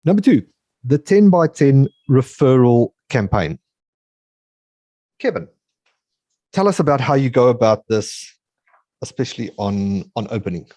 Number 2, the 10 by 10 referral campaign. Kevin, tell us about how you go about this, especially on opening.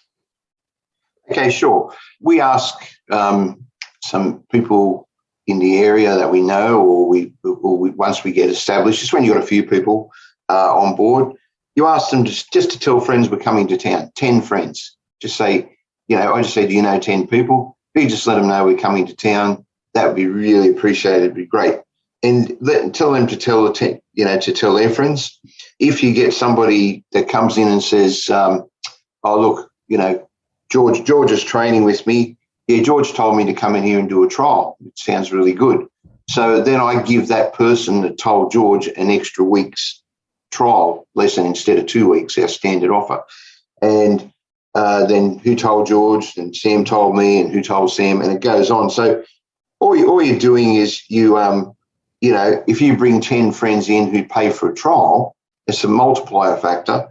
Okay, sure. We ask some people in the area that we know, or we once we get established, just when you've got a few people on board, you ask them just to tell friends we're coming to town, 10 friends. Just say, I just say, do you know 10 people? If you just let them know we're coming to town, that would be really appreciated. It'd be great. And tell them to tell to tell their friends. If you get somebody that comes in and says, oh, look, George is training with me. Yeah, George told me to come in here and do a trial. It sounds really good. So then I give that person that told George an extra week's trial lesson instead of 2 weeks, our standard offer. And then who told George, and Sam told me, and who told Sam, and it goes on. So all you're doing is if you bring 10 friends in who pay for a trial, it's a multiplier factor.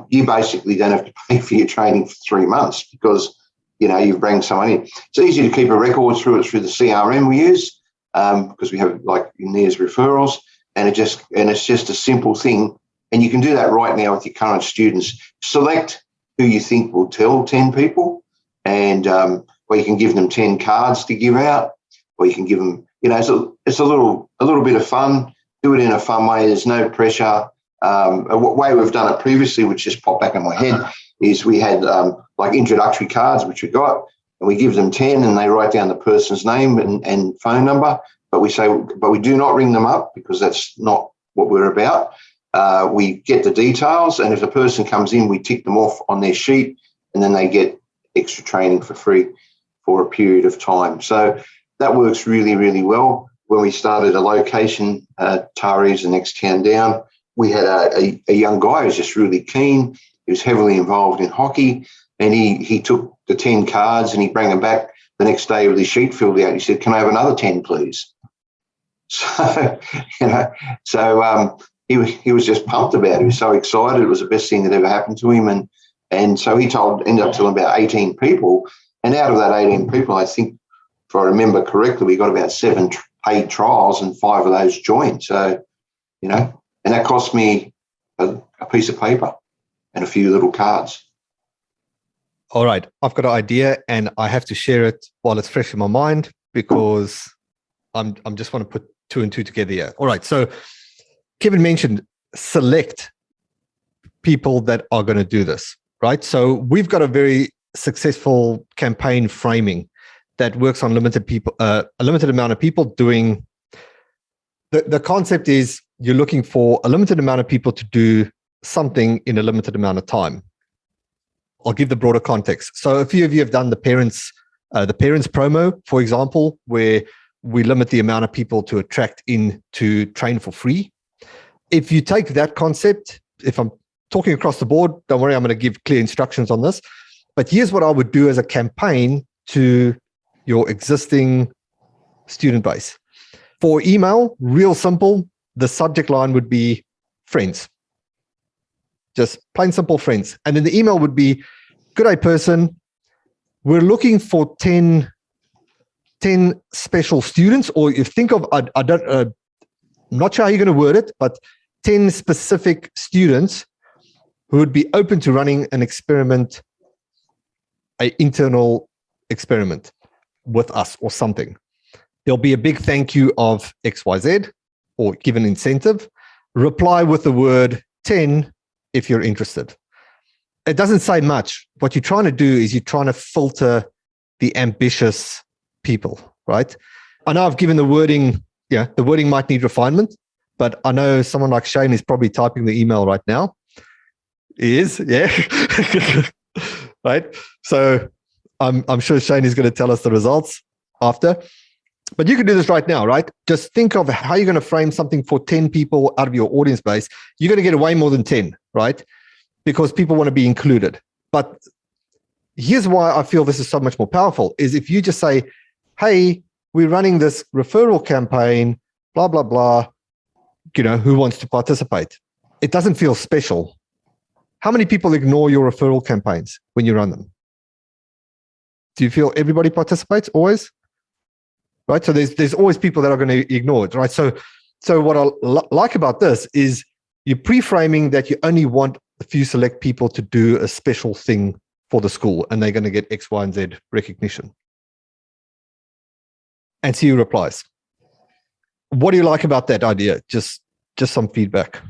You basically don't have to pay for your training for 3 months because, you bring someone in. It's easy to keep a record through the CRM we use because we have there's referrals, and it's just a simple thing. And you can do that right now with your current students. Select who you think will tell 10 people, and or you can give them 10 cards to give out, or you can give them, it's a little bit of fun. Do it in a fun way. There's no pressure. A way we've done it previously, which just popped back in my head, is we had introductory cards, which we got, and we give them 10 and they write down the person's name and phone number. But we do not ring them up because that's not what we're about. We get the details, and if the person comes in, we tick them off on their sheet, and then they get extra training for free for a period of time. So that works really, really well. When we started a location, Tari's the next town down, we had a young guy who was just really keen. He was heavily involved in hockey, and he took the 10 cards and he brought them back the next day with his sheet filled out. He said, "Can I have another 10, please?" So, he was just pumped about it. He was so excited. It was the best thing that ever happened to him. And so he ended up telling about 18 people. And out of that 18 people, I think, if I remember correctly, we got about 7 paid trials and 5 of those joined. So, and that cost me a piece of paper and a few little cards. All right. I've got an idea and I have to share it while it's fresh in my mind because I'm just want to put 2 and 2 together here. All right. So Kevin mentioned select people that are going to do this, right? So we've got a very successful campaign framing that works on limited people, a limited amount of people doing. The concept is you're looking for a limited amount of people to do something in a limited amount of time. I'll give the broader context. So a few of you have done the parents promo, for example, where we limit the amount of people to attract in to train for free. If you take that concept, if I'm talking across the board, don't worry, I'm going to give clear instructions on this. But here's what I would do as a campaign to your existing student base. For email, real simple, the subject line would be friends. Just plain simple friends. And then the email would be, "Good day, person. We're looking for 10 special students," or you think of, I'm not sure how you're going to word it, but 10 specific students who would be open to running an experiment, an internal experiment with us or something. There'll be a big thank you of XYZ or give an incentive. Reply with the word 10 if you're interested. It doesn't say much. What you're trying to do is you're trying to filter the ambitious people, right? I know I've given the wording, the wording might need refinement, but I know someone like Shane is probably typing the email right now. He is, yeah. Right? So I'm sure Shane is going to tell us the results after. But you can do this right now, right? Just think of how you're going to frame something for 10 people out of your audience base. You're going to get way more than 10, right? Because people want to be included. But here's why I feel this is so much more powerful, is if you just say, "Hey, we're running this referral campaign, blah, blah, blah, who wants to participate?" It doesn't feel special. How many people ignore your referral campaigns when you run them? Do you feel everybody participates always? right? So there's always people that are going to ignore it, right? So what I like about this is you're pre-framing that you only want a few select people to do a special thing for the school, and they're going to get X, Y, and Z recognition. And see who replies. What do you like about that idea? Just some feedback.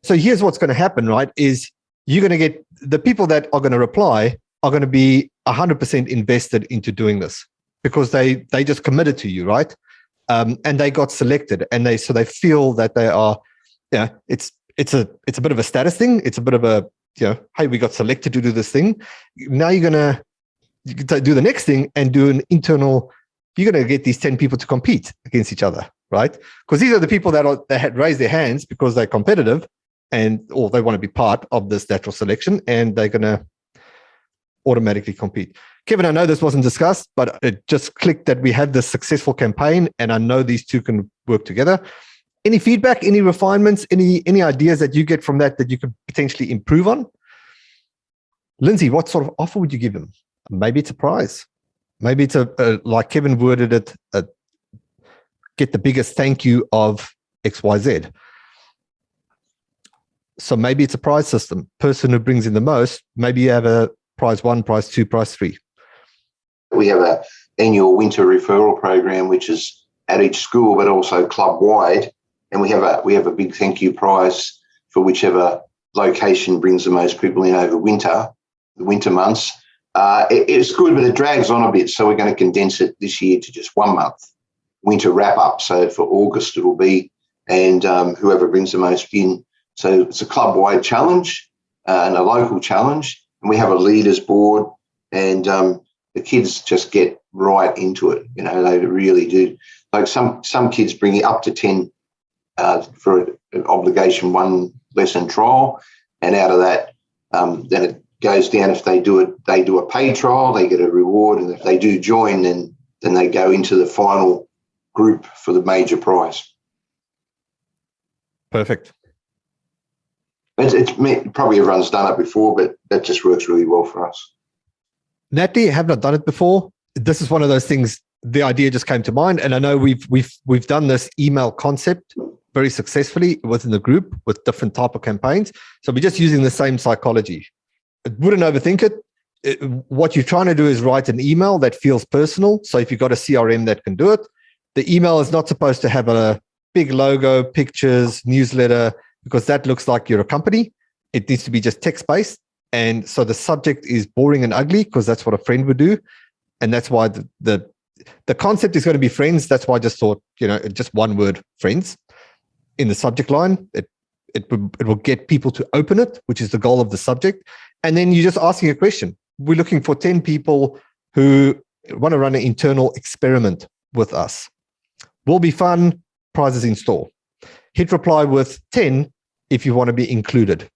So here's what's going to happen, right? Is you're going to get the people that are going to reply are going to be 100% invested into doing this because they just committed to you, right? And they got selected, and they feel that they are, it's a bit of a status thing. It's a bit of a, hey, we got selected to do this thing. Now you can do the next thing and do an internal. You're going to get these 10 people to compete against each other, right? Because these are the people that had raised their hands because they're competitive or they want to be part of this natural selection, and they're going to automatically compete. Kevin, I know this wasn't discussed, but it just clicked that we had this successful campaign, and I know these two can work together. Any feedback, any refinements, any ideas that you get from that you could potentially improve on? Lindsay, what sort of offer would you give them? Maybe it's a prize. Maybe it's like Kevin worded it, get the biggest thank you of XYZ. So maybe it's a prize system. Person who brings in the most, maybe you have a prize 1, prize 2, prize 3. We have an annual winter referral program, which is at each school, but also club-wide. And we have a big thank you prize for whichever location brings the most people in over the winter months. It's good, but it drags on a bit. So we're going to condense it this year to just 1 month, winter wrap-up. So for August it will be, and whoever brings the most in. So it's a club-wide challenge and a local challenge. And we have a leaders board, and the kids just get right into it. They really do. Like some kids bring it up to 10 for an obligation 1 lesson trial, and out of that, then it goes down. If they do a paid trial, they get a reward, and if they do join, then they go into the final group for the major prize. Perfect. Probably everyone's done it before, but that just works really well for us. Natalie, have not done it before. This is one of those things. The idea just came to mind, and I know we've done this email concept very successfully within the group with different type of campaigns. So we're just using the same psychology. Wouldn't overthink it. What you're trying to do is write an email that feels personal. So if you've got a CRM that can do it, the email is not supposed to have a big logo, pictures, newsletter, because that looks like you're a company. It needs to be just text-based. And so the subject is boring and ugly because that's what a friend would do. And that's why the concept is going to be friends. That's why I just thought, just one word, friends, in the subject line. It will get people to open it, which is the goal of the subject. And then you're just asking a question. We're looking for 10 people who want to run an internal experiment with us. Will be fun, prizes in store. Hit reply with 10 if you want to be included.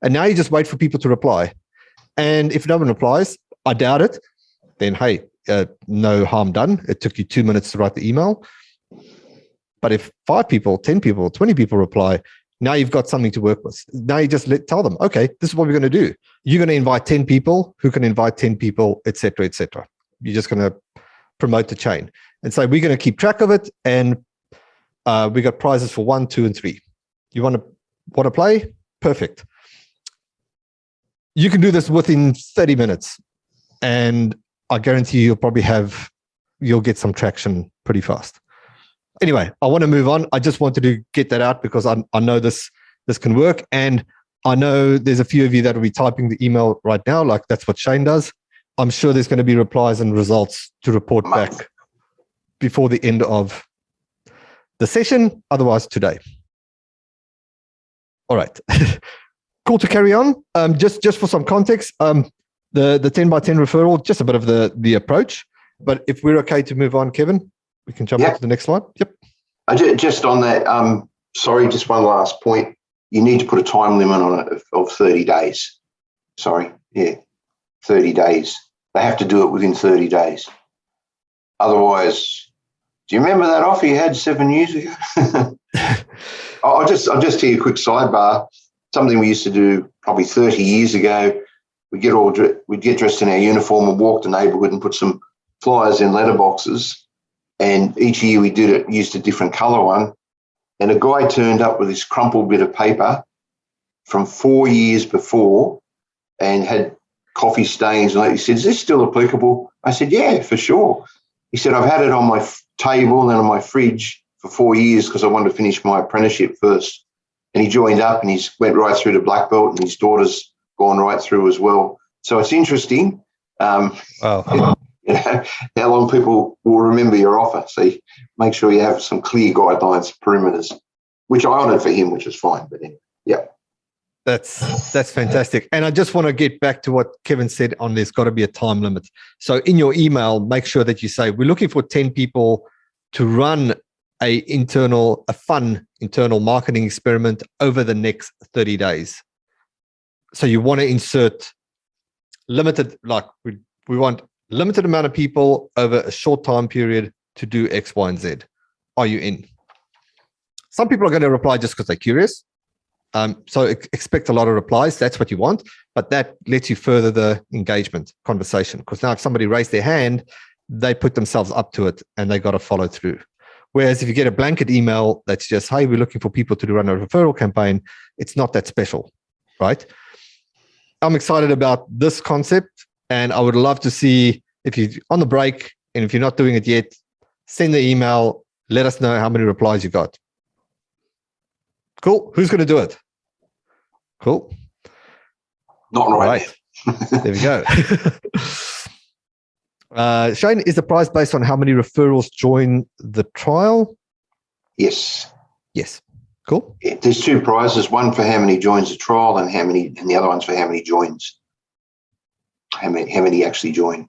And now you just wait for people to reply. And if no one replies, I doubt it, then hey, no harm done. It took you 2 minutes to write the email. But if 5 people, 10 people, 20 people reply, now you've got something to work with. Now you just tell them, okay, this is what we're going to do. You're going to invite 10 people who can invite 10 people, et cetera, et cetera. You're just going to promote the chain. And so we're going to keep track of it. And we got prizes for 1, 2, and 3. You want to play? Perfect. You can do this within 30 minutes. And I guarantee you'll get some traction pretty fast. Anyway, I want to move on. I just wanted to get that out because I know this can work. And I know there's a few of you that will be typing the email right now, like that's what Shane does. I'm sure there's going to be replies and results to report back before the end of the session, otherwise today. All right. Cool to carry on. Just for some context, the 10 by 10 referral, just a bit of the approach. But if we're okay to move on, Kevin, we can jump on to the next slide. Yep. Just on that, sorry, just one last point. You need to put a time limit on it of 30 days. 30 days. They have to do it within 30 days. Otherwise, do you remember that offer you had 7 years ago? I'll just tell you a quick sidebar. Something we used to do probably 30 years ago. We'd get dressed in our uniform and walk the neighbourhood and put some flyers in letterboxes, and each year we used a different colour one. And a guy turned up with this crumpled bit of paper from 4 years before and had coffee stains. And he said, "Is this still applicable?" I said, "Yeah, for sure." He said, "I've had it on my table and on my fridge for 4 years because I wanted to finish my apprenticeship first." And he joined up and he's went right through to black belt, and his daughter's gone right through as well. So it's interesting. Wow. You know, how long people will remember your offer. So make sure you have some clear guidelines, perimeters, which I honoured for him, which is fine. But anyway, yeah. That's fantastic. And I just want to get back to what Kevin said on there's got to be a time limit. So in your email, make sure that you say, we're looking for 10 people to run a fun internal marketing experiment over the next 30 days. So you want to insert limited, like we want limited amount of people over a short time period to do X, Y, and Z. Are you in? Some people are going to reply just because they're curious. So expect a lot of replies. That's what you want, but that lets you further the engagement conversation. Because now if somebody raised their hand, they put themselves up to it and they got to follow through. Whereas if you get a blanket email that's just, "Hey, we're looking for people to run a referral campaign," it's not that special, right? I'm excited about this concept, and I would love to see if you're on the break and if you're not doing it yet, send the email, let us know how many replies you got. Cool. Who's going to do it? Cool. Not right. There we go. Shane, is the prize based on how many referrals join the trial? Yes. Yes. Cool. Yeah, there's two prizes, one for how many joins the trial and the other one's for how many joins. How many actually join.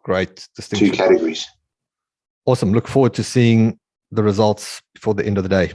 Great distinction. 2 categories. Awesome. Look forward to seeing the results before the end of the day.